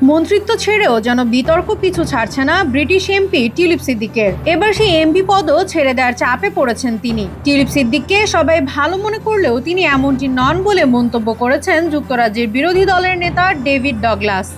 মন্ত্রিত্ব ছেড়েও যেন বিতর্ক পিছু ছাড়ছে না ব্রিটিশ এমপি টিউলিপ সিদ্দিকের। এবার সেই এমপি পদও ছেড়ে দেওয়ার চাপে পড়েছেন তিনি। টিউলিপ সিদ্দিককে সবাই ভালো মনে করলেও তিনি এমনটি নন বলে মন্তব্য করেছেন যুক্তরাজ্যের বিরোধী দলের নেতা ডেভিড ডগলাস।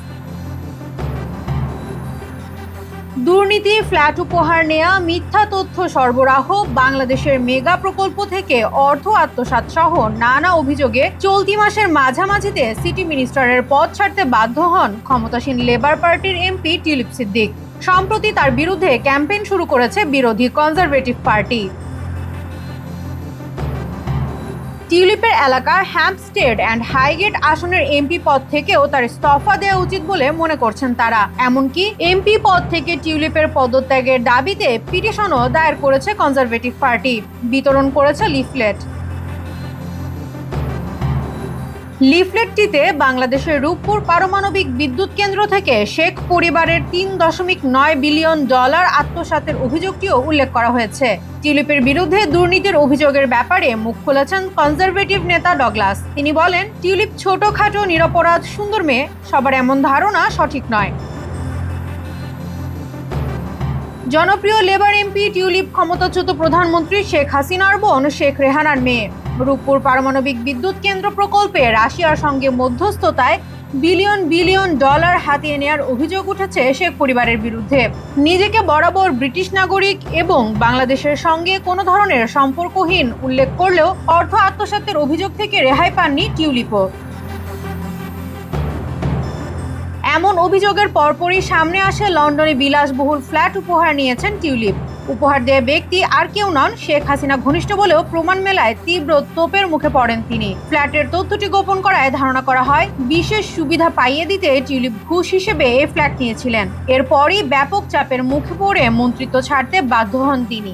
দুর্নীতি, ফ্ল্যাট উপহার নেয়া, মিথ্যা তথ্য সরবরাহ, বাংলাদেশের মেগা প্রকল্প থেকে অর্থ আত্মসাৎ সহ নানা অভিযোগে চলতি মাসের মাঝামাঝিতে সিটি মিনিস্টারের পদ ছাড়তে বাধ্য হন ক্ষমতাসীন লেবার পার্টির এমপি টিউলিপ সিদ্দিক। সম্প্রতি তার বিরুদ্ধে ক্যাম্পেইন শুরু করেছে বিরোধী কনজারভেটিভ পার্টি। টিউলিপের এলাকার হ্যাম্পস্টেড অ্যান্ড হাইগেট আসনের এমপি পদ থেকেও তার ইস্তফা দেওয়া উচিত বলে মনে করছেন তারা। এমনকি এমপি পদ থেকে টিউলিপের পদত্যাগের দাবিতে পিটিশনও দায়ের করেছে কনজারভেটিভ পার্টি, বিতরণ করেছে লিফলেট। লিফলেটটিতে বাংলাদেশের রূপপুর পারমাণবিক বিদ্যুৎ কেন্দ্র থেকে শেখ পরিবারের $3.9 বিলিয়ন আত্মসাতের অভিযোগটিও উল্লেখ করা হয়েছে। টিউলিপের বিরুদ্ধে দুর্নীতির অভিযোগের ব্যাপারে মুখ খুলেছেন কনজারভেটিভ নেতা ডগলাস। তিনি বলেন, টিউলিপ ছোটখাটো নিরপরাধ সুন্দর মেয়ে, সবার এমন ধারণা সঠিক নয়। জনপ্রিয় লেবার এমপি টিউলিপ ক্ষমতাচ্যুত প্রধানমন্ত্রী শেখ হাসিনার বোন শেখ রেহানার মেয়ে। রূপপুর পারমাণবিক বিদ্যুৎ কেন্দ্র প্রকল্পে রাশিয়ার সঙ্গে মধ্যস্থতায় বিলিয়ন বিলিয়ন ডলার হাতিয়ে নেওয়ার অভিযোগ উঠেছে শেখ পরিবারের বিরুদ্ধে। নিজেকে বরাবর ব্রিটিশ নাগরিক এবং বাংলাদেশের সঙ্গে কোনো ধরনের সম্পর্কহীন উল্লেখ করলেও অর্থ আত্মসাতের অভিযোগ থেকে রেহাই পাননি টিউলিপও। এমন অভিযোগের পরপরই সামনে আসে লন্ডনে বিলাসবহুল ফ্ল্যাট উপহার নিয়েছেন টিউলিপ। উপহার দেয়া ব্যক্তি আর কেউ নন, শেখ হাসিনা ঘনিষ্ঠ বলেও প্রমাণ মেলায় তীব্র তোপের মুখে পড়েন তিনি। ফ্ল্যাটের তথ্যটি গোপন করায় ধারণা করা হয় বিশেষ সুবিধা পাইয়ে দিতে টিউলিপ ঘুষ হিসেবে এই ফ্ল্যাট নিয়েছিলেন। এরপরই ব্যাপক চাপের মুখে পড়ে মন্ত্রিত্ব ছাড়তে বাধ্য হন তিনি।